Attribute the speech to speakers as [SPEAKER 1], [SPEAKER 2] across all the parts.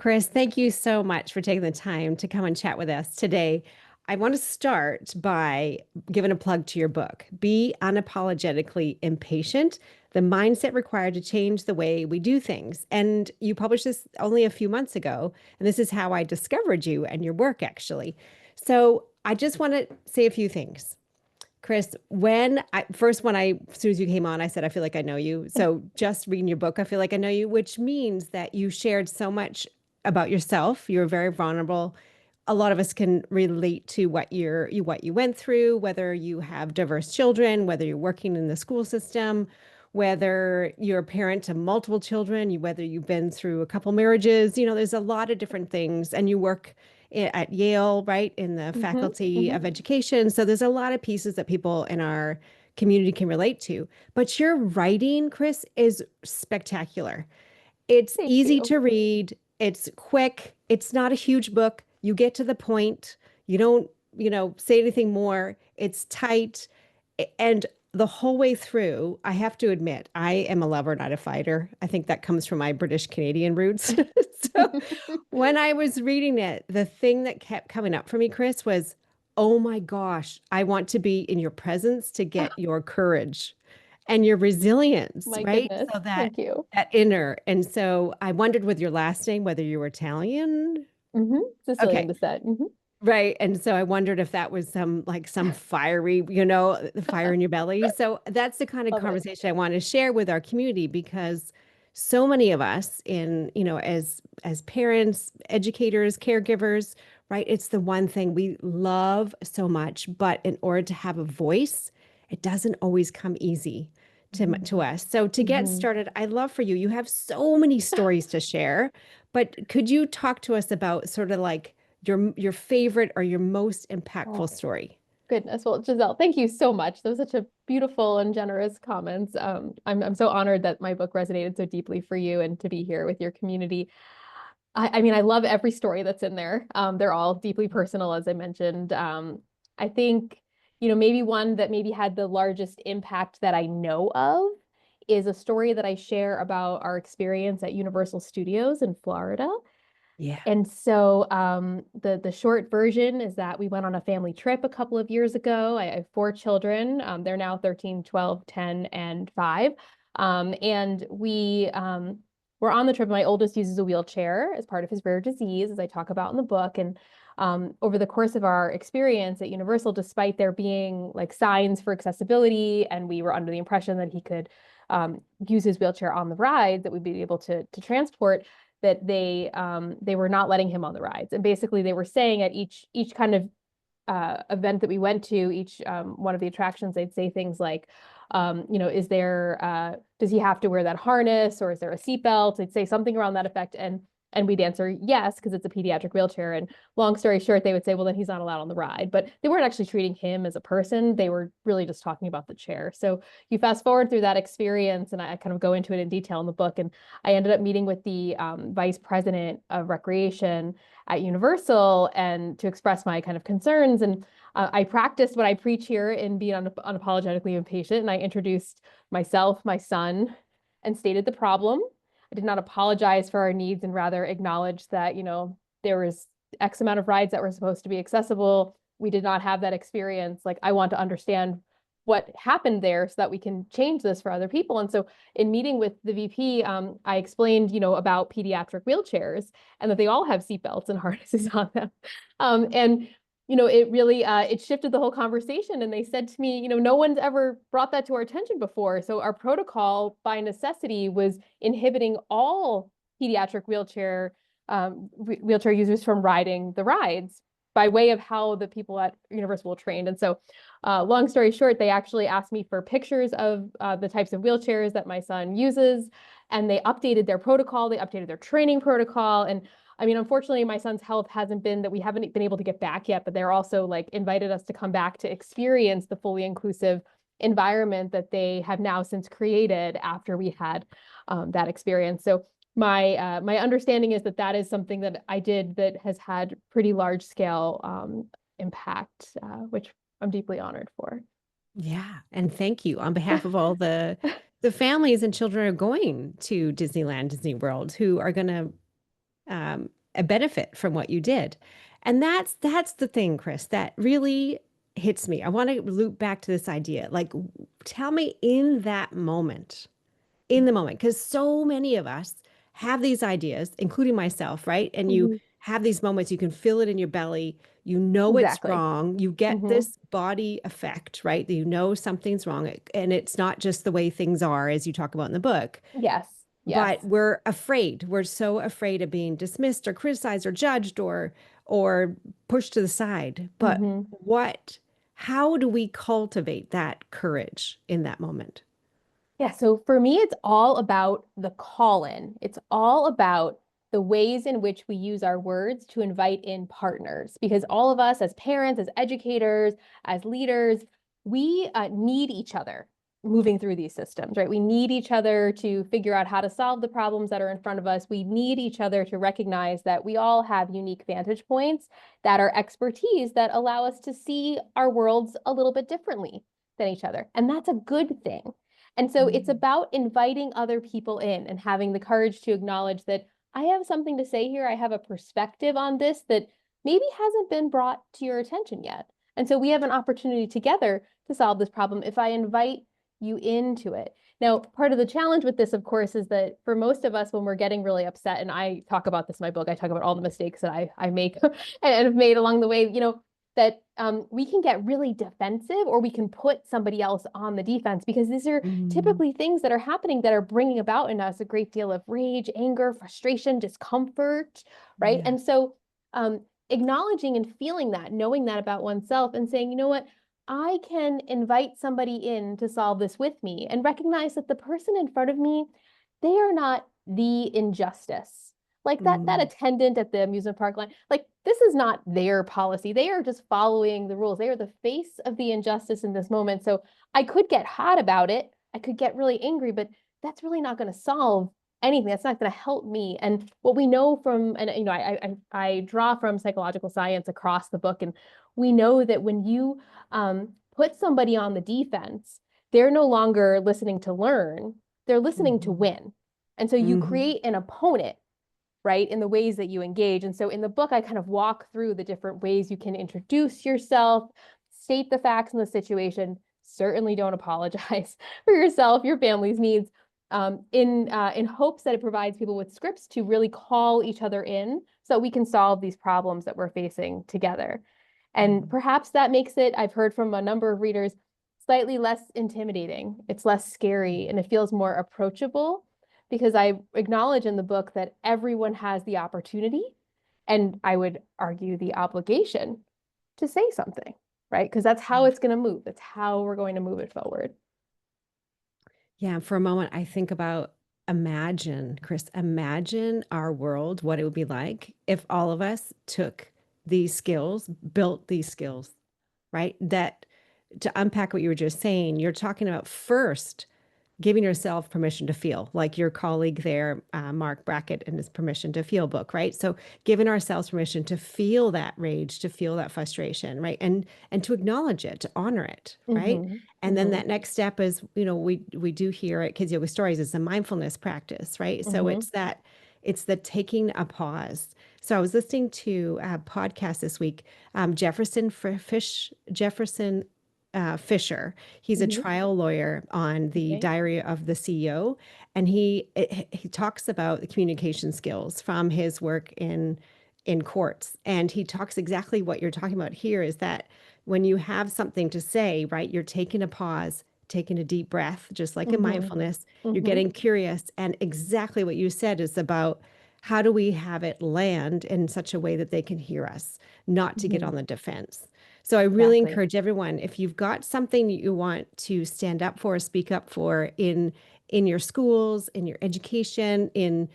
[SPEAKER 1] Chris, thank you so much for taking the time to come and chat with us today. I want to start by giving a plug to your book, Be Unapologetically Impatient, the mindset required to change the way we do things. And you published this only a few months ago, and this is how I discovered you and your work, actually. So I just want to say a few things. Chris, as soon as you came on, I said, I feel like I know you. So just reading your book, I feel like I know you, which means that you shared so much about yourself. You're very vulnerable. A lot of us can relate to what you went through, whether you have diverse children, whether you're working in the school system, whether you're a parent to multiple children, whether you've been through a couple marriages. There's a lot of different things, and you work at Yale, right, in the
[SPEAKER 2] Hmm.
[SPEAKER 1] faculty
[SPEAKER 2] Hmm.
[SPEAKER 1] of education. So there's a lot of pieces that people in our community can relate to. But your writing, Chris, is spectacular. It's
[SPEAKER 2] Thank
[SPEAKER 1] easy
[SPEAKER 2] you.
[SPEAKER 1] to read, it's quick, it's not a huge book. You get to the point, you don't, say anything more. It's tight. And the whole way through, I have to admit, I am a lover, not a fighter. I think that comes from my British Canadian roots. So when I was reading it, the thing that kept coming up for me, Chris, was, oh my gosh, I want to be in your presence to get your courage and your resilience,
[SPEAKER 2] My
[SPEAKER 1] right?
[SPEAKER 2] goodness.
[SPEAKER 1] So that
[SPEAKER 2] Thank you.
[SPEAKER 1] that inner. And so I wondered with your last name whether you were Italian.
[SPEAKER 2] Sicilian
[SPEAKER 1] Okay.
[SPEAKER 2] descent.
[SPEAKER 1] Right. And so I wondered if that was some fiery, the fire in your belly. So that's the kind of
[SPEAKER 2] Love it.
[SPEAKER 1] conversation I want to share with our community because so many of us as parents, educators, caregivers, right? It's the one thing we love so much, but in order to have a voice, it doesn't always come easy to
[SPEAKER 2] Mhm.
[SPEAKER 1] us. So to get
[SPEAKER 2] Mhm.
[SPEAKER 1] started, I love for you. You have so many stories to share, but could you talk to us about sort of like your favorite or your most impactful
[SPEAKER 2] Oh,
[SPEAKER 1] story?
[SPEAKER 2] goodness. Well, Giselle, thank you so much. That was such a beautiful and generous comments. I'm so honored that my book resonated so deeply for you and to be here with your community. I mean, I love every story that's in there. They're all deeply personal, as I mentioned. I think, maybe one that maybe had the largest impact that I know of is a story that I share about our experience at Universal Studios in Florida.
[SPEAKER 1] Yeah.
[SPEAKER 2] And so the short version is that we went on a family trip a couple of years ago. I have four children. They're now 13, 12, 10, and 5. And we were on the trip. My oldest uses a wheelchair as part of his rare disease, as I talk about in the book. And over the course of our experience at Universal, despite there being like signs for accessibility, and we were under the impression that he could use his wheelchair on the ride, that we'd be able to transport, that they were not letting him on the rides. And basically they were saying at each kind of event that we went to, each one of the attractions, they'd say things like, is there does he have to wear that harness, or is there a seatbelt? They'd say something around that effect, and we'd answer yes, because it's a pediatric wheelchair. And long story short, they would say, well, then he's not allowed on the ride. But they weren't actually treating him as a person. They were really just talking about the chair. So you fast forward through that experience, and I kind of go into it in detail in the book. And I ended up meeting with the vice president of recreation at Universal and to express my kind of concerns. And I practiced what I preach here in being unapologetically impatient. And I introduced myself, my son, and stated the problem. I did not apologize for our needs and rather acknowledge that, there was X amount of rides that were supposed to be accessible. We did not have that experience. Like, I want to understand what happened there so that we can change this for other people. And so in meeting with the VP, I explained, about pediatric wheelchairs and that they all have seatbelts and harnesses on them. And it really it shifted the whole conversation. And they said to me, no one's ever brought that to our attention before. So our protocol, by necessity, was inhibiting all pediatric wheelchair users from riding the rides by way of how the people at Universal were trained. And so, long story short, they actually asked me for pictures of the types of wheelchairs that my son uses, and they updated their protocol, they updated their training protocol. And I mean, unfortunately, my son's health hasn't been that we haven't been able to get back yet, but they're also like invited us to come back to experience the fully inclusive environment that they have now since created after we had that experience. So my understanding is that that is something that I did that has had pretty large scale impact, which I'm deeply honored for.
[SPEAKER 1] Yeah. And thank you on behalf of all the families and children who are going to Disneyland, Disney World, who are going to a benefit from what you did. And that's the thing, Chris, that really hits me. I want to loop back to this idea. Like, tell me in that moment, in the moment, because so many of us have these ideas, including myself, right? And you
[SPEAKER 2] Mhm.
[SPEAKER 1] have these moments, you can feel it in your belly. You know it's
[SPEAKER 2] Exactly.
[SPEAKER 1] wrong. You get
[SPEAKER 2] Hmm.
[SPEAKER 1] this body effect, right? You know something's wrong. And it's not just the way things are, as you talk about in the book,
[SPEAKER 2] Yes.
[SPEAKER 1] but
[SPEAKER 2] Yes.
[SPEAKER 1] we're afraid. We're so afraid of being dismissed or criticized or judged or pushed to the side. But
[SPEAKER 2] Hmm.
[SPEAKER 1] how do we cultivate that courage in that moment?
[SPEAKER 2] Yeah, so for me, it's all about the call in. It's all about the ways in which we use our words to invite in partners. Because all of us, as parents, as educators, as leaders, we need each other moving through these systems, right? We need each other to figure out how to solve the problems that are in front of us. We need each other to recognize that we all have unique vantage points that are expertise that allow us to see our worlds a little bit differently than each other. And that's a good thing. And so it's
[SPEAKER 1] Mm,
[SPEAKER 2] about inviting other people in and having the courage to acknowledge that I have something to say here. I have a perspective on this that maybe hasn't been brought to your attention yet. And so we have an opportunity together to solve this problem if I invite you into it. Now, part of the challenge with this, of course, is that for most of us, when we're getting really upset, and I talk about this in my book, I talk about all the mistakes that I make and have made along the way, that we can get really defensive or we can put somebody else on the defense because these are
[SPEAKER 1] mm,
[SPEAKER 2] typically things that are happening that are bringing about in us a great deal of rage, anger, frustration, discomfort, right?
[SPEAKER 1] yeah.
[SPEAKER 2] And so acknowledging and feeling that, knowing that about oneself and saying, you know what, I can invite somebody in to solve this with me and recognize that the person in front of me, they are not the injustice. Like that
[SPEAKER 1] Mm,
[SPEAKER 2] attendant at the amusement park line, like this is not their policy. They are just following the rules. They are the face of the injustice in this moment. So I could get hot about it. I could get really angry, but that's really not going to solve anything. That's not going to help me. And what we know from, and I draw from psychological science across the book, and we know that when you put somebody on the defense, they're no longer listening to learn, they're listening to
[SPEAKER 1] mhm,
[SPEAKER 2] win. And so you
[SPEAKER 1] mhm,
[SPEAKER 2] create an opponent, right, in the ways that you engage. And so in the book, I kind of walk through the different ways you can introduce yourself, state the facts in the situation. Certainly don't apologize for yourself, your family's needs, in hopes that it provides people with scripts to really call each other in so we can solve these problems that we're facing together. And
[SPEAKER 1] mm.
[SPEAKER 2] perhaps that makes it, I've heard from a number of readers, slightly less intimidating. It's less scary and it feels more approachable because I acknowledge in the book that everyone has the opportunity, and I would argue the obligation to say something, right? Because that's how it's going to move. That's how we're going to move it forward.
[SPEAKER 1] Yeah, for a moment, I think about imagine, Chris, imagine our world, what it would be like if all of us took these skills, built these skills, right? That to unpack what you were just saying, you're talking about first giving yourself permission to feel, like your colleague there, Mark Brackett, in his Permission to Feel book, right? So giving ourselves permission to feel that rage, to feel that frustration, right? And to acknowledge it, to honor it, right?
[SPEAKER 2] Mm-hmm.
[SPEAKER 1] And then
[SPEAKER 2] Mm-hmm.
[SPEAKER 1] that next step is, we do here at Kids Yoga Stories is a mindfulness practice, right? So
[SPEAKER 2] Mm-hmm.
[SPEAKER 1] it's the taking a pause. So I was listening to a podcast this week, Jefferson Fisher. He's a
[SPEAKER 2] Mm-hmm.
[SPEAKER 1] trial lawyer on the
[SPEAKER 2] Okay.
[SPEAKER 1] Diary of the CEO, and he talks about the communication skills from his work in courts, and he talks exactly what you're talking about here. Is that when you have something to say, right? You're taking a pause, taking a deep breath, just like in
[SPEAKER 2] Mm-hmm.
[SPEAKER 1] mindfulness. You're
[SPEAKER 2] Mm-hmm.
[SPEAKER 1] getting curious, and exactly what you said is about how do we have it land in such a way that they can hear us, not to get
[SPEAKER 2] Mm-hmm.
[SPEAKER 1] on the defense. So I really
[SPEAKER 2] Exactly.
[SPEAKER 1] encourage everyone, if you've got something that you want to stand up for, speak up for in your schools, in your education, in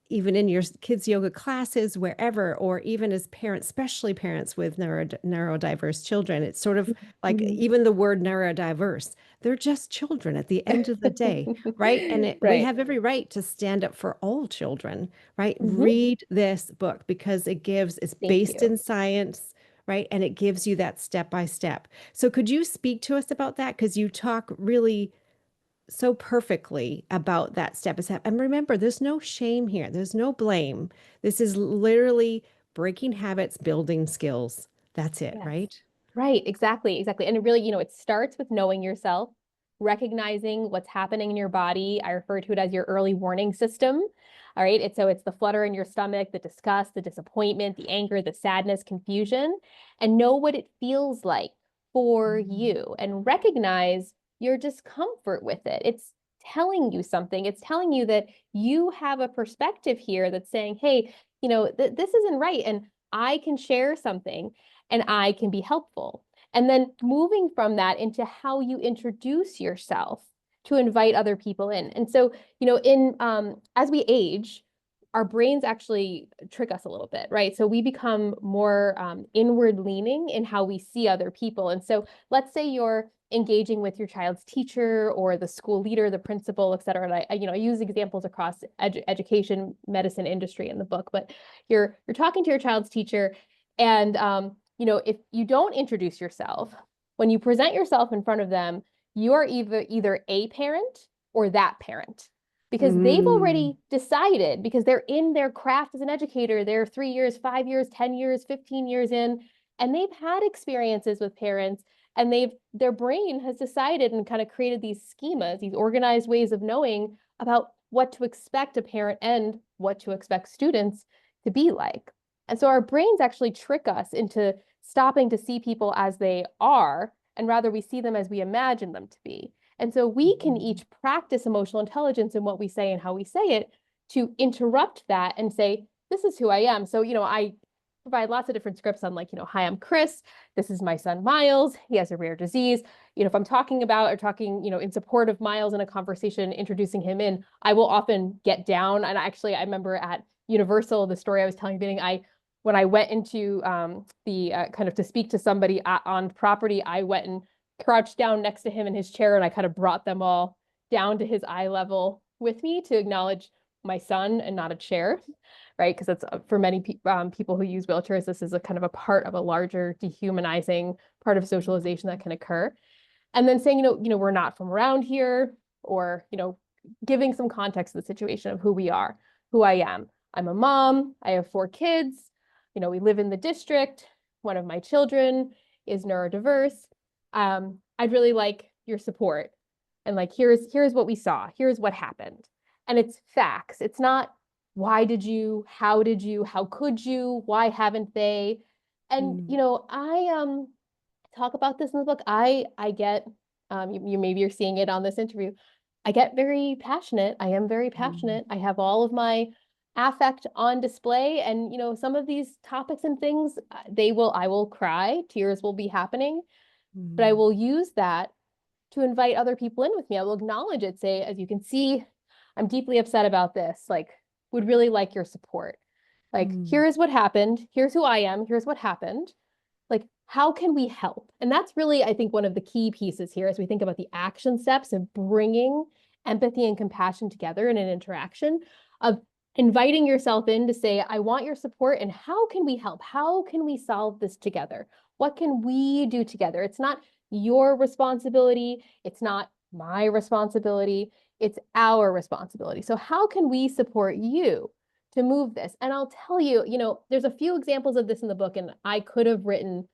[SPEAKER 1] even in your kids yoga classes, wherever, or even as parents, especially parents with neurodiverse children, it's sort of like
[SPEAKER 2] Mm-hmm.
[SPEAKER 1] even the word neurodiverse, they're just children at the end of the day, right? And we
[SPEAKER 2] Right.
[SPEAKER 1] have every right to stand up for all children, right?
[SPEAKER 2] Mm-hmm.
[SPEAKER 1] Read this book because it's
[SPEAKER 2] Thank
[SPEAKER 1] based
[SPEAKER 2] you.
[SPEAKER 1] in science, right? And it gives you that step by step. So could you speak to us about that? Because you talk really so perfectly about that step. And remember, there's no shame here. There's no blame. This is literally breaking habits, building skills. That's it,
[SPEAKER 2] Yes.
[SPEAKER 1] right?
[SPEAKER 2] Right, exactly, exactly. And it really, it starts with knowing yourself, recognizing what's happening in your body. I refer to it as your early warning system. All right. It's the flutter in your stomach, the disgust, the disappointment, the anger, the sadness, confusion, and know what it feels like for
[SPEAKER 1] Mm.
[SPEAKER 2] you and recognize your discomfort with it. It's telling you something. It's telling you that you have a perspective here that's saying, hey, this isn't right. And I can share something and I can be helpful. And then moving from that into how you introduce yourself to invite other people in. And so, in as we age, our brains actually trick us a little bit, right? So we become more inward leaning in how we see other people. And so let's say you're engaging with your child's teacher or the school leader, the principal, et cetera. And I use examples across education, medicine industry in the book, but you're talking to your child's teacher and if you don't introduce yourself, when you present yourself in front of them, you are either a parent or that parent because they've
[SPEAKER 1] Mm.
[SPEAKER 2] already decided because they're in their craft as an educator. They're 3 years, 5 years, 10 years, 15 years in, and they've had experiences with parents and their brain has decided and kind of created these schemas, these organized ways of knowing about what to expect a parent and what to expect students to be like. And so our brains actually trick us into stopping to see people as they are, and rather we see them as we imagine them to be. And so we can
[SPEAKER 1] Mhm.
[SPEAKER 2] each practice emotional intelligence in what we say and how we say it to interrupt that and say, this is who I am. So, I provide lots of different scripts on like, hi, I'm Chris. This is my son, Miles. He has a rare disease. If I'm talking about or talking, in support of Miles in a conversation, introducing him in, I will often get down. And actually, I remember at Universal, the story I was telling you, when I went into the kind of to speak to somebody on property, I went and crouched down next to him in his chair and I kind of brought them all down to his eye level with me to acknowledge my son and not a chair, right? Because it's for many people who use wheelchairs, this is a kind of a part of a larger dehumanizing part of socialization that can occur. And then saying, we're not from around here, or, giving some context to the situation of who we are, who I am. I'm a mom, I have 4 kids, we live in the district. One of my children is neurodiverse. I'd really like your support. And like, here's what we saw. Here's what happened. And it's facts. It's not why did you, how could you, why haven't they? And
[SPEAKER 1] Mm.
[SPEAKER 2] I talk about this in the book. I get you maybe you're seeing it on this interview. I get very passionate. I am very
[SPEAKER 1] Mm.
[SPEAKER 2] passionate. I have all of my affect on display and some of these topics and things I will cry, tears will be happening, but I
[SPEAKER 1] Mm.
[SPEAKER 2] will use that to invite other people in with me. I will acknowledge it, say, as you can see, I'm deeply upset about this. Like, would really like your support. Like,
[SPEAKER 1] Mm.
[SPEAKER 2] here is what happened. Here's who I am. Here's what happened. Like, how can we help? And that's really, I think, one of the key pieces here as we think about the action steps of bringing empathy and compassion together in an interaction, of inviting yourself in to say, I want your support, and how can we help? How can we solve this together? What can we do together? It's not your responsibility. It's not my responsibility. It's our responsibility. So, how can we support you to move this? And I'll tell you, there's a few examples of this in the book, and I could have written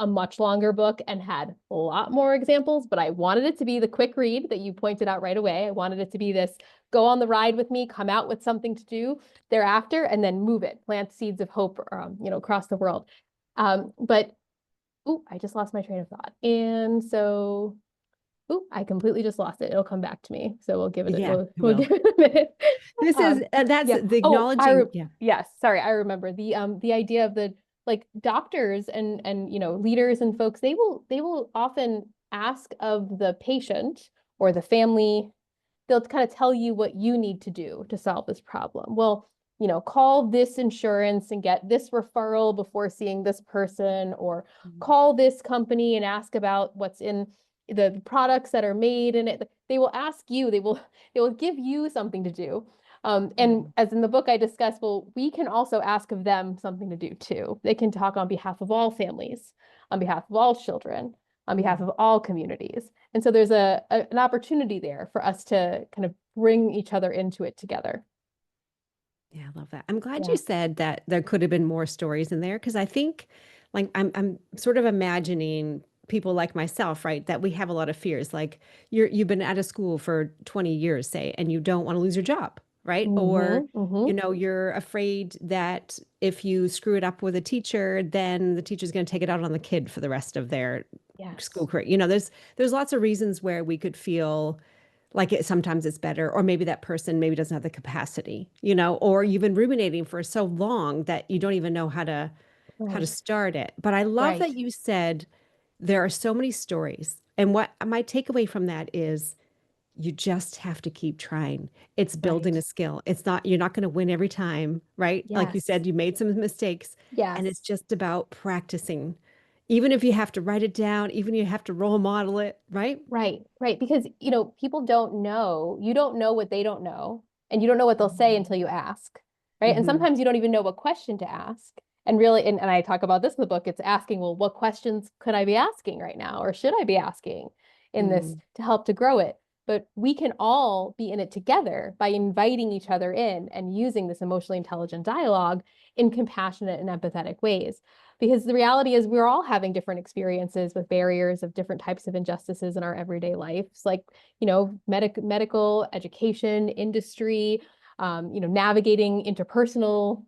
[SPEAKER 2] a much longer book and had a lot more examples, but I wanted it to be the quick read that you pointed out right away. I wanted it to be this go on the ride with me, come out with something to do thereafter, and then move it, plant seeds of hope, across the world. But I just lost my train of thought. And so, I completely just lost it. It'll come back to me. So
[SPEAKER 1] Yeah, it
[SPEAKER 2] we'll
[SPEAKER 1] will.
[SPEAKER 2] give it a minute.
[SPEAKER 1] This is that's
[SPEAKER 2] Yeah.
[SPEAKER 1] the
[SPEAKER 2] Oh,
[SPEAKER 1] acknowledging. Yeah.
[SPEAKER 2] yes. Sorry, I remember the idea of the like doctors and leaders and folks. They will often ask of the patient or the family. They'll kind of tell you what you need to do to solve this problem. Well, call this insurance and get this referral before seeing this person, or
[SPEAKER 1] Mm.
[SPEAKER 2] call this company and ask about what's in the products that are made in it. They will ask you, they will give you something to do. And
[SPEAKER 1] Mm.
[SPEAKER 2] as in the book I discuss, well, we can also ask of them something to do too. They can talk on behalf of all families, on behalf of all children, on behalf
[SPEAKER 1] Mm.
[SPEAKER 2] of all communities. And so there's an opportunity there for us to kind of bring each other into it together.
[SPEAKER 1] Yeah, I love that. I'm glad you
[SPEAKER 2] Yeah.
[SPEAKER 1] said that there could have been more stories in there because I think like I'm sort of imagining people like myself, right? That we have a lot of fears. Like you've been out of school for 20 years, say, and you don't want to lose your job, right? Or
[SPEAKER 2] Hmm.
[SPEAKER 1] you're afraid that if you screw it up with a teacher, then the teacher's going to take it out on the kid for the rest of their school
[SPEAKER 2] Yes.
[SPEAKER 1] career. There's lots of reasons where we could feel like sometimes it's better, or maybe that person maybe doesn't have the capacity, or you've been ruminating for so long that you don't even know how to
[SPEAKER 2] Right.
[SPEAKER 1] start it. But I love
[SPEAKER 2] Right.
[SPEAKER 1] that you said there are so many stories. And what my takeaway from that is you just have to keep trying. It's building
[SPEAKER 2] Right.
[SPEAKER 1] a skill. It's not, you're not going to win every time, right? Like you
[SPEAKER 2] Yes.
[SPEAKER 1] said, you made some mistakes, and it's
[SPEAKER 2] Yes.
[SPEAKER 1] just about practicing. Even if you have to write it down, even if you have to role model it, right?
[SPEAKER 2] Right, right. Because, people don't know, you don't know what they don't know, and you don't know what they'll say until you ask, right? And
[SPEAKER 1] Mm-hmm.
[SPEAKER 2] sometimes you don't even know what question to ask. And really, and I talk about this in the book, it's asking, well, what questions could I be asking right now? Or should I be asking in this
[SPEAKER 1] Mm,
[SPEAKER 2] to help to grow it? But we can all be in it together by inviting each other in and using this emotionally intelligent dialogue in compassionate and empathetic ways. Because the reality is we're all having different experiences with barriers of different types of injustices in our everyday lives, like, medical, education, industry, navigating interpersonal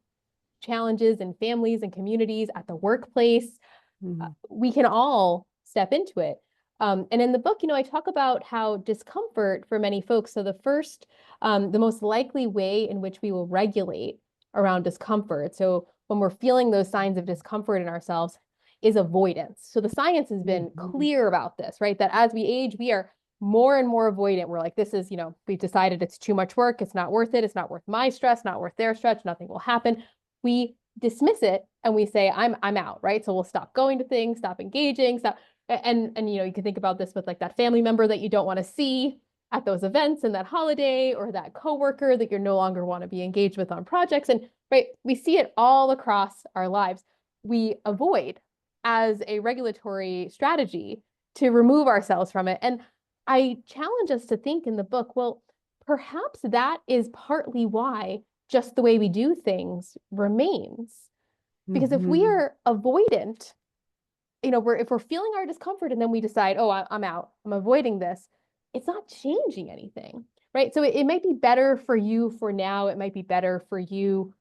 [SPEAKER 2] challenges in families and communities at the workplace.
[SPEAKER 1] mm,
[SPEAKER 2] We can all step into it. And in the book, I talk about how discomfort for many folks. So the most likely way in which we will regulate around discomfort. So when we're feeling those signs of discomfort in ourselves is avoidance. So the science has been
[SPEAKER 1] mhm.
[SPEAKER 2] clear about this, right? That as we age, we are more and more avoidant. We're like, this is, we've decided it's too much work. It's not worth it. It's not worth my stress, not worth their stress. Nothing will happen. We dismiss it and we say, I'm out, right? So we'll stop going to things, stop engaging, stop. And you can think about this with like that family member that you don't want to see at those events and that holiday, or that coworker that you no longer want to be engaged with on projects. And right, we see it all across our lives. We avoid as a regulatory strategy to remove ourselves from it. And I challenge us to think in the book, well, perhaps that is partly why just the way we do things remains. Because if we
[SPEAKER 1] Mhm.
[SPEAKER 2] are avoidant, if we're feeling our discomfort and then we decide, oh, I'm out, I'm avoiding this, it's not changing anything, right? So it might be better for you for now. It might be better for you,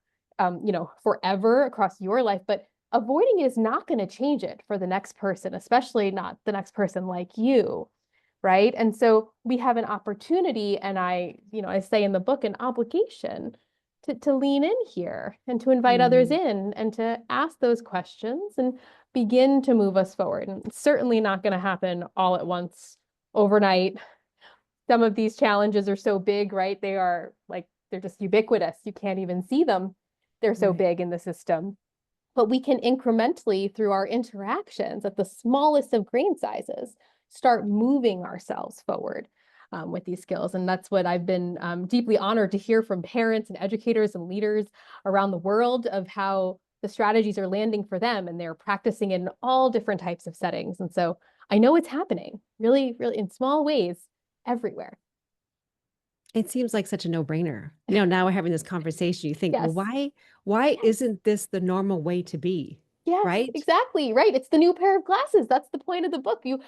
[SPEAKER 2] forever across your life, but avoiding it is not going to change it for the next person, especially not the next person like you, right? And so we have an opportunity, and I say in the book, an obligation to lean in here and to invite others
[SPEAKER 1] Mhm.
[SPEAKER 2] in and to ask those questions and begin to move us forward. And it's certainly not going to happen all at once overnight. Some of these challenges are so big, right? They're just ubiquitous. You can't even see them. They're so
[SPEAKER 1] Right.
[SPEAKER 2] big in the system. But we can incrementally, through our interactions at the smallest of grain sizes, start moving ourselves forward with these skills. And that's what I've been deeply honored to hear from parents and educators and leaders around the world, of how the strategies are landing for them and they're practicing in all different types of settings. And so I know it's happening really, really in small ways everywhere.
[SPEAKER 1] It seems like such a no-brainer. Now we're having this conversation, you think, well,
[SPEAKER 2] Yes.
[SPEAKER 1] why
[SPEAKER 2] Yes.
[SPEAKER 1] isn't this the normal way to be?
[SPEAKER 2] Yes,
[SPEAKER 1] Right?
[SPEAKER 2] exactly. Right. It's the new pair of glasses. That's the point of the book. You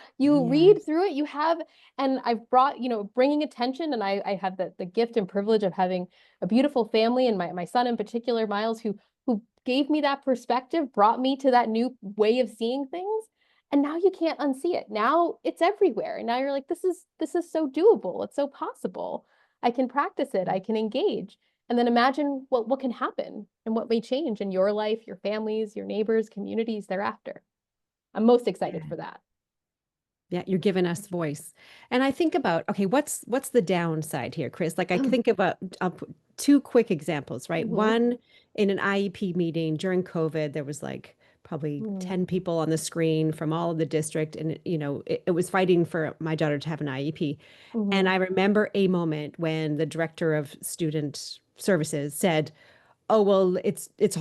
[SPEAKER 2] read
[SPEAKER 1] Yes.
[SPEAKER 2] through it, and I've brought, bringing attention, and I have the gift and privilege of having a beautiful family, and my son in particular, Miles, who gave me that perspective, brought me to that new way of seeing things. And now you can't unsee it. Now it's everywhere. And now you're like, this is so doable. It's so possible. I can practice it. I can engage. And then imagine what can happen and what may change in your life, your families, your neighbors, communities thereafter. I'm most excited
[SPEAKER 1] Yeah.
[SPEAKER 2] for that.
[SPEAKER 1] Yeah, you're giving us voice. And I think about, okay, what's the downside here, Chris? Like I think about I'll put two quick examples, right?
[SPEAKER 2] Hmm.
[SPEAKER 1] One, in an IEP meeting during COVID, there was like probably 10 people on the screen from all of the district. And it was fighting for my daughter to have an IEP. And
[SPEAKER 2] Hmm.
[SPEAKER 1] I remember a moment when the director of student services said, "Oh, well, it's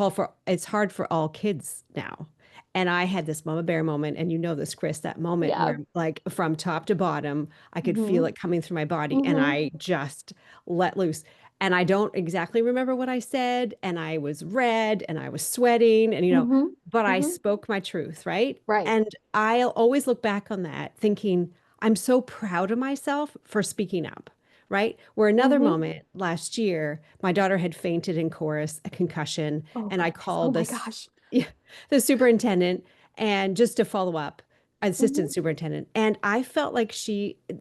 [SPEAKER 1] hard for all kids now." And I had this mama bear moment, and you know this, Chris, that moment
[SPEAKER 2] Yeah.
[SPEAKER 1] where like from top to bottom, I could feel
[SPEAKER 2] Mm-hmm.
[SPEAKER 1] it coming through my body, and
[SPEAKER 2] Mm-hmm.
[SPEAKER 1] I just let loose. And I don't exactly remember what I said, and I was red and I was sweating, and
[SPEAKER 2] Mm-hmm.
[SPEAKER 1] but I
[SPEAKER 2] Mm-hmm.
[SPEAKER 1] spoke my truth, right?
[SPEAKER 2] Right.
[SPEAKER 1] And I'll always look back on that thinking, I'm so proud of myself for speaking up, right? Where another
[SPEAKER 2] Mm-hmm.
[SPEAKER 1] moment last year, my daughter had fainted in chorus, a concussion,
[SPEAKER 2] Oh
[SPEAKER 1] and I
[SPEAKER 2] goodness. Oh
[SPEAKER 1] called
[SPEAKER 2] my
[SPEAKER 1] this
[SPEAKER 2] gosh.
[SPEAKER 1] the superintendent and just to follow up, assistant
[SPEAKER 2] Mm-hmm.
[SPEAKER 1] superintendent. And I felt like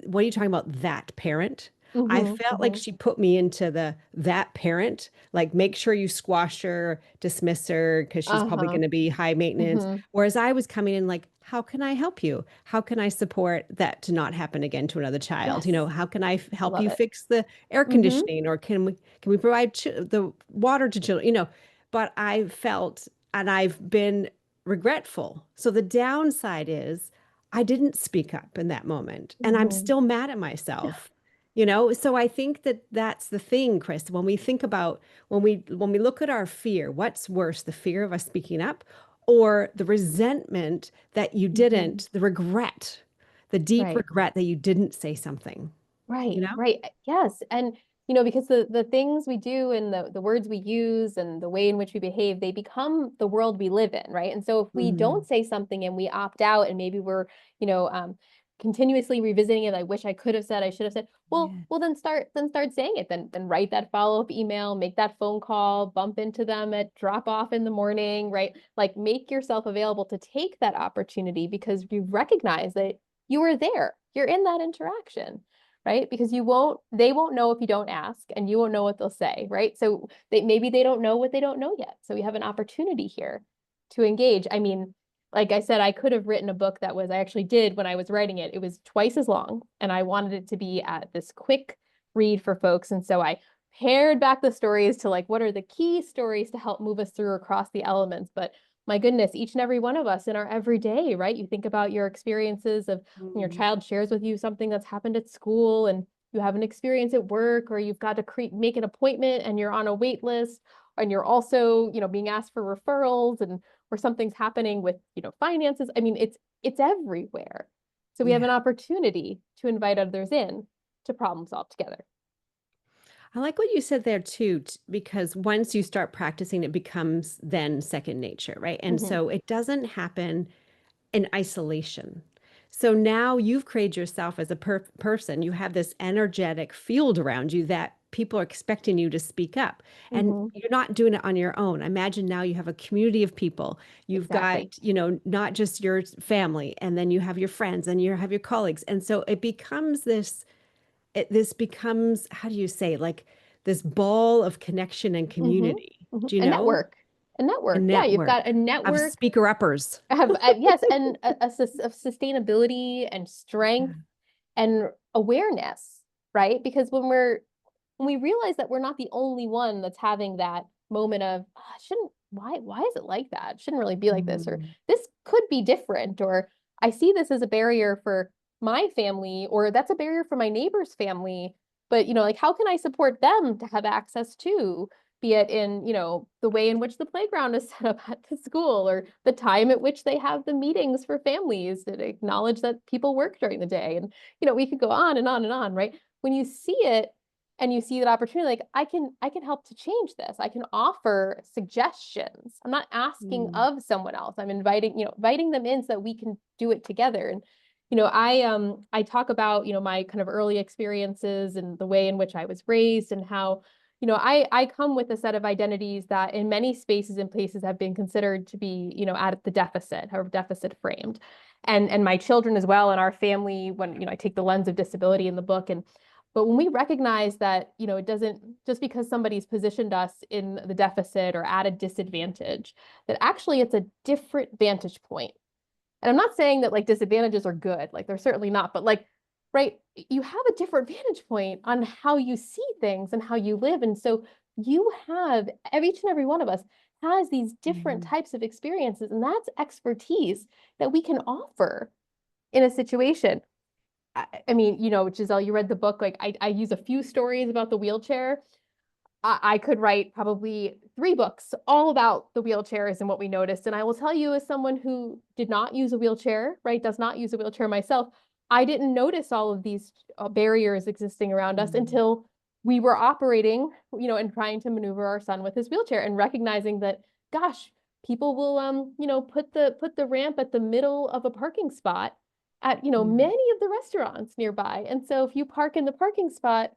[SPEAKER 1] what are you talking about? That parent? I
[SPEAKER 2] Mm-hmm.
[SPEAKER 1] felt like
[SPEAKER 2] Mm-hmm.
[SPEAKER 1] she put me into that parent, like make sure you squash her, dismiss her, because she's probably
[SPEAKER 2] Uh-huh.
[SPEAKER 1] going to be high maintenance.
[SPEAKER 2] Mm-hmm.
[SPEAKER 1] Whereas I was coming in like, how can I help you? How can I support that to not happen again to another child?
[SPEAKER 2] Yes.
[SPEAKER 1] How can I
[SPEAKER 2] I
[SPEAKER 1] help
[SPEAKER 2] love
[SPEAKER 1] you
[SPEAKER 2] it.
[SPEAKER 1] fix the air
[SPEAKER 2] Mm-hmm.
[SPEAKER 1] conditioning, or can we provide the water to children? But I felt, and I've been regretful. So the downside is I didn't speak up in that moment, and I'm
[SPEAKER 2] Mm-hmm.
[SPEAKER 1] still mad at myself. So I think that that's the thing, Chris. When we think about when we look at our fear, what's worse, the fear of us speaking up or the resentment that you
[SPEAKER 2] Mm-hmm.
[SPEAKER 1] didn't, the regret, the deep
[SPEAKER 2] Right.
[SPEAKER 1] regret that you didn't say something, you
[SPEAKER 2] Right,
[SPEAKER 1] know?
[SPEAKER 2] right. Yes. And because the things we do and the words we use and the way in which we behave, they become the world we live in, right? And so if we
[SPEAKER 1] Mhm.
[SPEAKER 2] don't say something and we opt out and maybe we're, you know, um, continuously revisiting it, I wish I could have said, I should have said,
[SPEAKER 1] Yeah.
[SPEAKER 2] well then start saying it. Then write that follow-up email, make that phone call, bump into them at drop off in the morning, right? Like make yourself available to take that opportunity because you recognize that you were there. You're in that interaction, right? Because they won't know if you don't ask, and you won't know what they'll say, right? So maybe they don't know what they don't know yet. So we have an opportunity here to engage. I mean, like I said, I could have written a book I actually did when I was writing it. It was twice as long, and I wanted it to be at this quick read for folks. And so I pared back the stories to like, what are the key stories to help move us through across the elements? But my goodness, each and every one of us in our everyday, right? You think about your experiences of when your
[SPEAKER 1] Mhm.
[SPEAKER 2] child shares with you something that's happened at school and you have an experience at work, or you've got to make an appointment and you're on a wait list, and you're also, being asked for referrals, and or something's happening with, finances. I mean, it's everywhere. So we have
[SPEAKER 1] Yeah.
[SPEAKER 2] an opportunity to invite others in to problem solve together.
[SPEAKER 1] I like what you said there too, because once you start practicing, it becomes then second nature, right? And
[SPEAKER 2] Mm-hmm.
[SPEAKER 1] so it doesn't happen in isolation. So now you've created yourself as a person. You have this energetic field around you that people are expecting you to speak up. And
[SPEAKER 2] Mm-hmm.
[SPEAKER 1] you're not doing it on your own. Imagine now you have a community of people. You've got,
[SPEAKER 2] Exactly.
[SPEAKER 1] not just your family, and then you have your friends and you have your colleagues. And so this becomes, how do you say, like this ball of connection and
[SPEAKER 2] Mm-hmm.
[SPEAKER 1] community,
[SPEAKER 2] Mm-hmm.
[SPEAKER 1] do you
[SPEAKER 2] A
[SPEAKER 1] know?
[SPEAKER 2] network. A
[SPEAKER 1] A
[SPEAKER 2] network. Yeah, you've got
[SPEAKER 1] network
[SPEAKER 2] a
[SPEAKER 1] of
[SPEAKER 2] network
[SPEAKER 1] speaker uppers.
[SPEAKER 2] have yes, and of sustainability and strength and awareness, right? Because when we realize that we're not the only one that's having that moment of shouldn't why is it like that? It shouldn't really be like this, or
[SPEAKER 1] Mm,
[SPEAKER 2] this could be different, or I see this as a barrier for my family, or that's a barrier for my neighbor's family. But like how can I support them to have access to, be it in, the way in which the playground is set up at the school, or the time at which they have the meetings for families that acknowledge that people work during the day. And, we could go on and on and on, right? When you see it and you see that opportunity, like I can help to change this. I can offer suggestions. I'm not asking
[SPEAKER 1] mm,
[SPEAKER 2] of someone else. I'm inviting them in so that we can do it together. And I talk about, my kind of early experiences and the way in which I was raised, and how I come with a set of identities that in many spaces and places have been considered to be, at the deficit or deficit framed. And my children as well, and our family, when, I take the lens of disability in the book. And but when we recognize that, it doesn't, just because somebody's positioned us in the deficit or at a disadvantage, that actually it's a different vantage point. And I'm not saying that like disadvantages are good, like they're certainly not, but like, right, you have a different vantage point on how you see things and how you live. And so you have, each and every one of us has these different
[SPEAKER 1] mhm.
[SPEAKER 2] types of experiences, and that's expertise that we can offer in a situation. I mean, Giselle, you read the book. Like I use a few stories about the wheelchair. I could write probably 3 books all about the wheelchairs and what we noticed. And I will tell you, as someone who did not use a wheelchair, right, does not use a wheelchair myself, I didn't notice all of these barriers existing around us
[SPEAKER 1] Mm.
[SPEAKER 2] until we were operating, and trying to maneuver our son with his wheelchair and recognizing that, gosh, people will, put the ramp at the middle of a parking spot at,
[SPEAKER 1] Mm.
[SPEAKER 2] many of the restaurants nearby. And so if you park in the parking spot,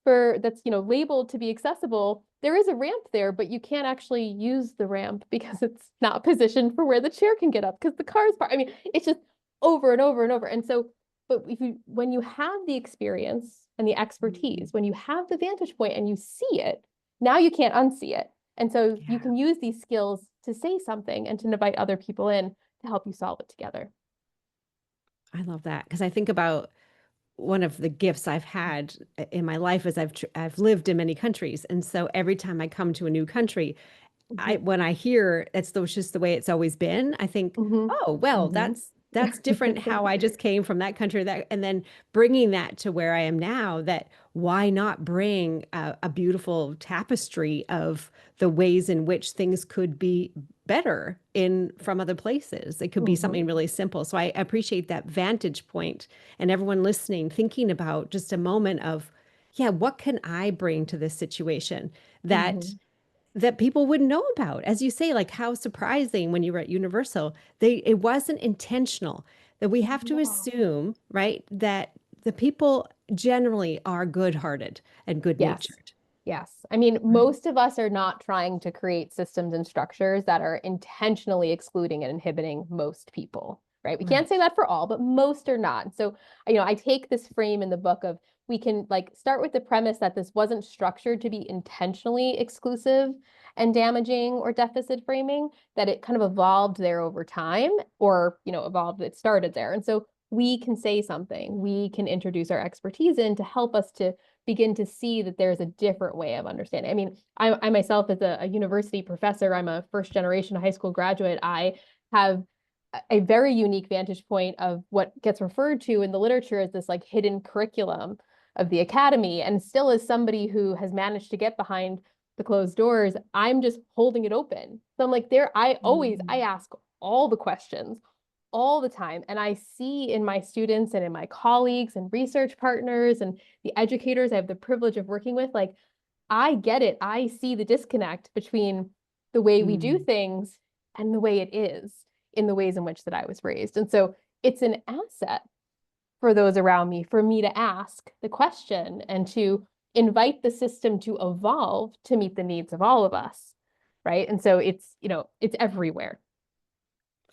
[SPEAKER 2] for that's labeled to be accessible, there is a ramp there, but you can't actually use the ramp because it's not positioned for where the chair can get up because the car is parked. I mean, it's just over and over and over. And so, but when you have the experience and the
[SPEAKER 1] Mm.
[SPEAKER 2] expertise, when you have the vantage point and you see it, now you can't unsee it. And so you
[SPEAKER 1] Yeah,
[SPEAKER 2] can use these skills to say something and to invite other people in to help you solve it together.
[SPEAKER 1] I love that because I think about one of the gifts I've had in my life is I've lived in many countries, and so every time I come to a new country, I
[SPEAKER 2] Mm-hmm.
[SPEAKER 1] when I hear it's just the way it's always been, I think,
[SPEAKER 2] Mm-hmm.
[SPEAKER 1] oh, well,
[SPEAKER 2] Mm-hmm.
[SPEAKER 1] that's different how I just came from that country that and then bringing that to where I am now, that why not bring a beautiful tapestry of the ways in which things could be better in from other places. It could be
[SPEAKER 2] Mm-hmm.
[SPEAKER 1] something really simple. So I appreciate that vantage point and everyone listening thinking about just a moment of, yeah, what can I bring to this situation
[SPEAKER 2] Mm-hmm.
[SPEAKER 1] that people wouldn't know about. As you say, like how surprising when you were at Universal, it wasn't intentional. That we have to
[SPEAKER 2] No.
[SPEAKER 1] assume, right, that the people generally are good-hearted and
[SPEAKER 2] Yes.
[SPEAKER 1] good-natured.
[SPEAKER 2] Yes. I mean,
[SPEAKER 1] Right.
[SPEAKER 2] most of us are not trying to create systems and structures that are intentionally excluding and inhibiting most people, right? We can't say
[SPEAKER 1] Right.
[SPEAKER 2] that for all, but most are not. So, I take this frame in the book of we can like start with the premise that this wasn't structured to be intentionally exclusive and damaging or deficit framing, that it kind of evolved there over time or, evolved, it started there. And so we can say something, we can introduce our expertise in to help us to begin to see that there's a different way of understanding. I mean, I myself, as a university professor, I'm a first generation high school graduate. I have a very unique vantage point of what gets referred to in the literature as this like hidden curriculum of the academy. And still, as somebody who has managed to get behind the closed doors, I'm just holding it open. So I'm like, I
[SPEAKER 1] Mm.
[SPEAKER 2] ask all the questions all the time. And I see in my students and in my colleagues and research partners and the educators I have the privilege of working with, like, I get it. I see the disconnect between the way we do
[SPEAKER 1] Mm.
[SPEAKER 2] things and the way it is in the ways in which that I was raised. And so it's an asset for those around me, for me to ask the question and to invite the system to evolve to meet the needs of all of us. Right. And so it's everywhere.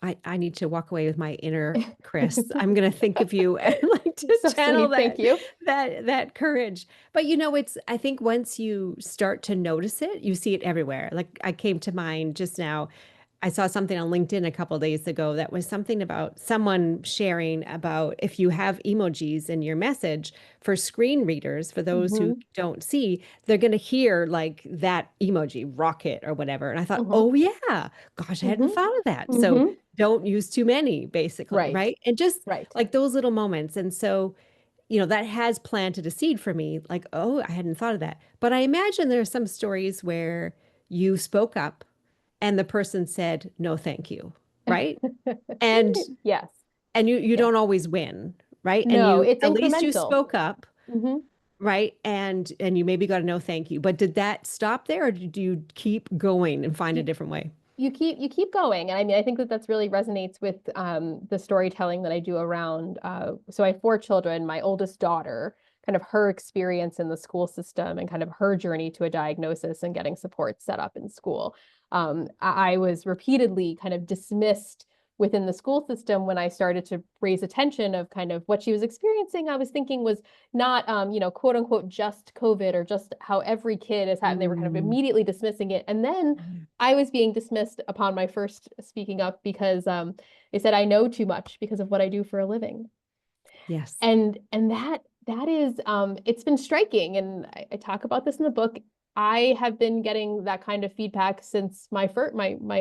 [SPEAKER 1] I need to walk away with my inner Chris. I'm gonna think of you and like to
[SPEAKER 2] So
[SPEAKER 1] channel
[SPEAKER 2] sweet. Thank you.
[SPEAKER 1] that courage. But it's I think once you start to notice it, you see it everywhere. Like I came to mind just now. I saw something on LinkedIn a couple of days ago that was something about someone sharing about if you have emojis in your message for screen readers, for those who
[SPEAKER 2] Hmm.
[SPEAKER 1] don't see, they're going to hear like that emoji, rocket or whatever. And I thought,
[SPEAKER 2] Hmm.
[SPEAKER 1] oh, yeah, gosh, I hadn't
[SPEAKER 2] Hmm.
[SPEAKER 1] thought of that. So
[SPEAKER 2] Hmm.
[SPEAKER 1] don't use too many, basically,
[SPEAKER 2] Right.
[SPEAKER 1] right? And just
[SPEAKER 2] Right.
[SPEAKER 1] like those little moments. And so, that has planted a seed for me, like, oh, I hadn't thought of that. But I imagine there are some stories where you spoke up and the person said, no, thank you, right? And
[SPEAKER 2] Yes.
[SPEAKER 1] you
[SPEAKER 2] Yes.
[SPEAKER 1] don't always win, right? And
[SPEAKER 2] No,
[SPEAKER 1] you
[SPEAKER 2] it's
[SPEAKER 1] at least you
[SPEAKER 2] incremental.
[SPEAKER 1] spoke up,
[SPEAKER 2] Hmm.
[SPEAKER 1] right? And you maybe got a no thank you. But did that stop there or do you keep going and find a
[SPEAKER 2] You
[SPEAKER 1] different way?
[SPEAKER 2] you keep going, and I mean, I think that that's really resonates with the storytelling that I do around. So I have 4 children. My oldest daughter, kind of her experience in the school system and kind of her journey to a diagnosis and getting support set up in school. I was repeatedly kind of dismissed within the school system when I started to raise attention of kind of what she was experiencing. I was thinking was not, quote unquote, just COVID or just how every kid is having. They were kind of
[SPEAKER 1] Mm,
[SPEAKER 2] immediately dismissing it, and then
[SPEAKER 1] yeah.
[SPEAKER 2] I was being dismissed upon my first speaking up because they said I know too much because of what I do for a living.
[SPEAKER 1] Yes.
[SPEAKER 2] And that is it's been striking, and I talk about this in the book. I have been getting that kind of feedback since my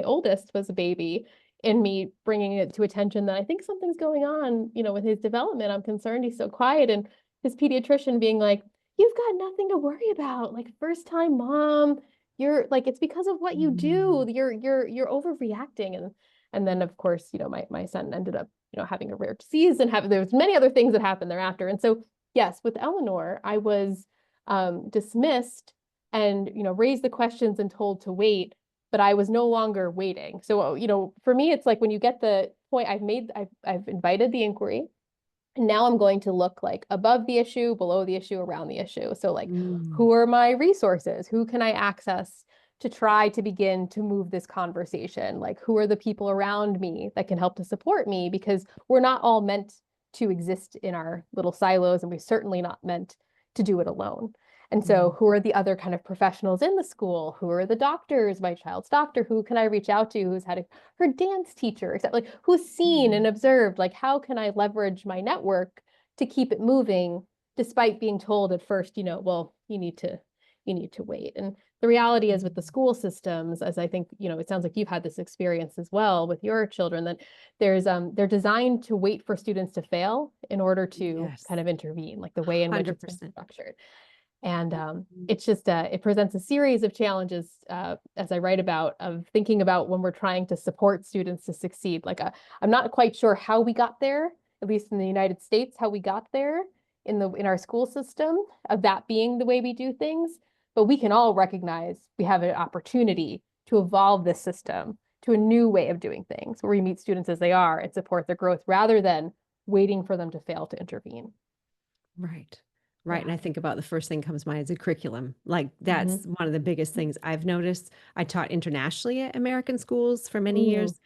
[SPEAKER 2] oldest was a baby, in me bringing it to attention that I think something's going on, with his development. I'm concerned he's so quiet, and his pediatrician being like, you've got nothing to worry about. Like first time mom, you're like it's because of what you do.
[SPEAKER 1] Mm.
[SPEAKER 2] You're overreacting. And then of course, my son ended up, having a rare disease and having there was many other things that happened thereafter. And so yes, with Eleanor, I was dismissed and raised the questions and told to wait, but I was no longer waiting. So, for me, it's like when you get the point I've invited the inquiry. And now I'm going to look like above the issue, below the issue, around the issue. So like,
[SPEAKER 1] Mm.
[SPEAKER 2] who are my resources? Who can I access to try to begin to move this conversation? Like, who are the people around me that can help to support me? Because we're not all meant to exist in our little silos, and we're certainly not meant to do it alone. And so,
[SPEAKER 1] Mm.
[SPEAKER 2] who are the other kind of professionals in the school? Who are the doctors, my child's doctor? Who can I reach out to who's had her dance teacher, except like who's seen and
[SPEAKER 1] Mm.
[SPEAKER 2] observed? Like, how can I leverage my network to keep it moving despite being told at first, well, you need to wait. And the reality is with the school systems, as I think, it sounds like you've had this experience as well with your children, that they're designed to wait for students to fail in order to
[SPEAKER 1] Yes.
[SPEAKER 2] kind of intervene, like the way in which it's been
[SPEAKER 1] 100%.
[SPEAKER 2] structured. And it's just it presents a series of challenges, as I write about, of thinking about when we're trying to support students to succeed. Like I'm not quite sure how we got there, at least in the United States, how we got there in our school system of that being the way we do things. But we can all recognize we have an opportunity to evolve this system to a new way of doing things, where we meet students as they are and support their growth rather than waiting for them to fail to intervene.
[SPEAKER 1] Right. Right. And
[SPEAKER 2] Yeah.
[SPEAKER 1] I think about the first thing comes to mind is a curriculum. Like
[SPEAKER 2] Mm-hmm.
[SPEAKER 1] that's one of the biggest things I've noticed. I taught internationally at American schools for many
[SPEAKER 2] Mm-hmm.
[SPEAKER 1] years,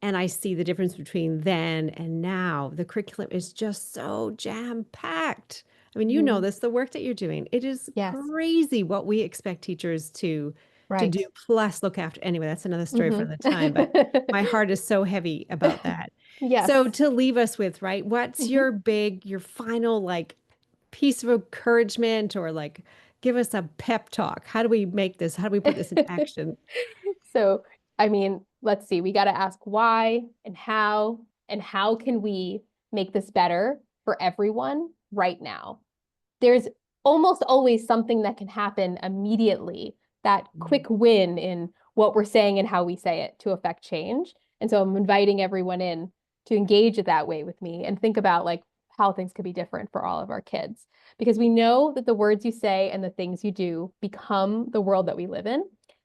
[SPEAKER 1] and I see the difference between then and now. The curriculum is just so jam-packed. I mean, you know
[SPEAKER 2] Mm-hmm.
[SPEAKER 1] this, the work that you're doing. It is
[SPEAKER 2] Yes.
[SPEAKER 1] crazy what we expect teachers to
[SPEAKER 2] Right.
[SPEAKER 1] do, plus look after. Anyway, that's another story for
[SPEAKER 2] Mm-hmm.
[SPEAKER 1] the time, but my heart is so heavy about that. So
[SPEAKER 2] Yes.
[SPEAKER 1] to leave us with, right, what's
[SPEAKER 2] Mm-hmm.
[SPEAKER 1] your final like piece of encouragement or like give us a pep talk? How do we make this? How do we put this in action?
[SPEAKER 2] So, I mean, let's see. We got to ask why and how can we make this better for everyone right now? There's almost always something that can happen immediately, that
[SPEAKER 1] Mm.
[SPEAKER 2] quick win in what we're saying and how we say it to affect change. And so I'm inviting everyone in to engage it that way with me and think about like how things could be different for all of our kids. Because we know that the words you say and the things you do become the world that we live in.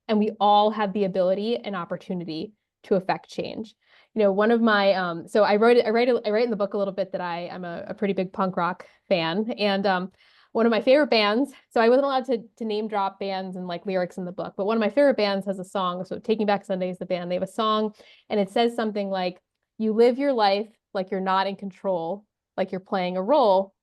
[SPEAKER 2] And we all have the ability and opportunity to affect change. One of my so I write in the book a little bit that I'm a pretty big punk rock fan. And one of my favorite bands, so I wasn't allowed to name drop bands and like lyrics in the book, but one of my favorite bands has a song. So Taking Back Sunday is the band. They have a song and it says something like, you live your life like you're not in control, like you're playing a role,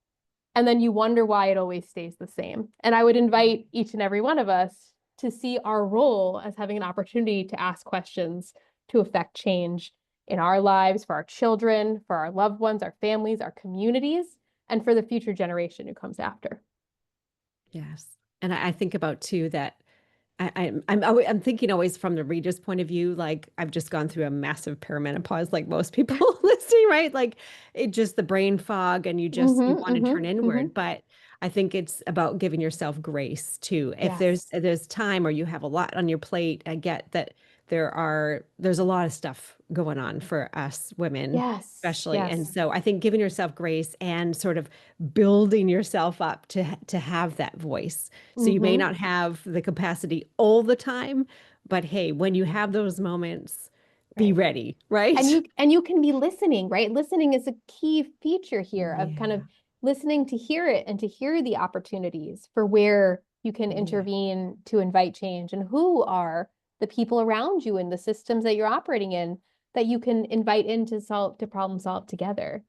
[SPEAKER 2] and then you wonder why it always stays the same. And I would invite each and every one of us to see our role as having an opportunity to ask questions to affect change in our lives, for our children, for our loved ones, our families, our communities, and for the future generation who comes after.
[SPEAKER 1] Yes. And I think about too that I'm thinking always from the reader's point of view, like I've just gone through a massive perimenopause, like most people listening, right? Like it just the brain fog and you
[SPEAKER 2] Mm-hmm,
[SPEAKER 1] want to turn
[SPEAKER 2] mm-hmm, mm-hmm.
[SPEAKER 1] inward. But I think it's about giving yourself grace too. If there's
[SPEAKER 2] Yes.
[SPEAKER 1] there's time or you have a lot on your plate, I get that there's a lot of stuff going on for us women
[SPEAKER 2] Yes.
[SPEAKER 1] especially. And
[SPEAKER 2] Yes.
[SPEAKER 1] so I think giving yourself grace and sort of building yourself up to have that voice. So you may
[SPEAKER 2] Mm-hmm.
[SPEAKER 1] not have the capacity all the time, but hey, when you have those moments, be
[SPEAKER 2] Right.
[SPEAKER 1] ready,
[SPEAKER 2] And
[SPEAKER 1] right?
[SPEAKER 2] you can be listening, right? Listening is a key feature here of kind of
[SPEAKER 1] Yeah,
[SPEAKER 2] listening to hear it and to hear the opportunities for where you can
[SPEAKER 1] yeah,
[SPEAKER 2] intervene to invite change, and who are the people around you and the systems that you're operating in that you can invite in to problem solve together.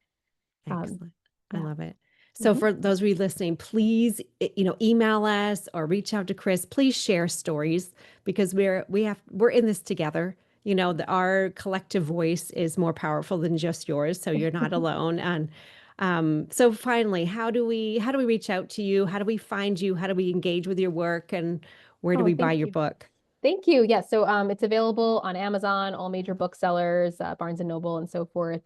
[SPEAKER 2] Um,
[SPEAKER 1] excellent. I
[SPEAKER 2] yeah.
[SPEAKER 1] love it. So
[SPEAKER 2] Hmm.
[SPEAKER 1] for those of you listening, please, email us or reach out to Chris. Please share stories because we're in this together. Our collective voice is more powerful than just yours, so you're not alone. And so finally, how do we reach out to you? How do we find you? How do we engage with your work? And where do
[SPEAKER 2] Oh,
[SPEAKER 1] we buy
[SPEAKER 2] thank
[SPEAKER 1] your
[SPEAKER 2] you.
[SPEAKER 1] book?
[SPEAKER 2] Thank you. Yes. So it's available on Amazon, all major booksellers, Barnes and Noble, and so forth.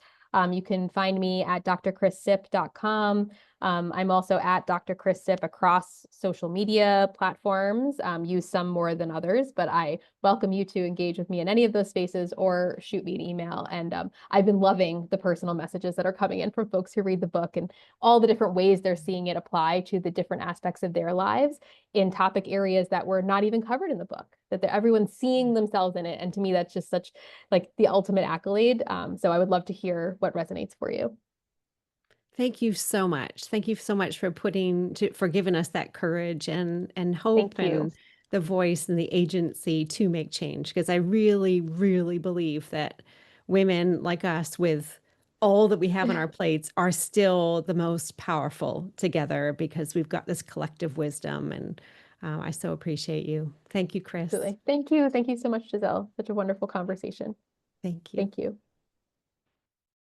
[SPEAKER 2] You can find me at drchriscip.com. I'm also at Dr. Chris Sip across social media platforms, use some more than others, but I welcome you to engage with me in any of those spaces or shoot me an email. And I've been loving the personal messages that are coming in from folks who read the book and all the different ways they're seeing it apply to the different aspects of their lives in topic areas that were not even covered in the book, that everyone's seeing themselves in it. And to me, that's just such like the ultimate accolade. So I would love to hear what resonates for you.
[SPEAKER 1] Thank you so much. Thank you so much for for giving us that courage and hope
[SPEAKER 2] Thank you.
[SPEAKER 1] and the voice and the agency to make change. Because I really, really believe that women like us, with all that we have on our plates, are still the most powerful together because we've got this collective wisdom. And I so appreciate you. Thank you, Chris.
[SPEAKER 2] Absolutely. Thank you. Thank you so much, Giselle. Such a wonderful conversation.
[SPEAKER 1] Thank you.
[SPEAKER 2] Thank you.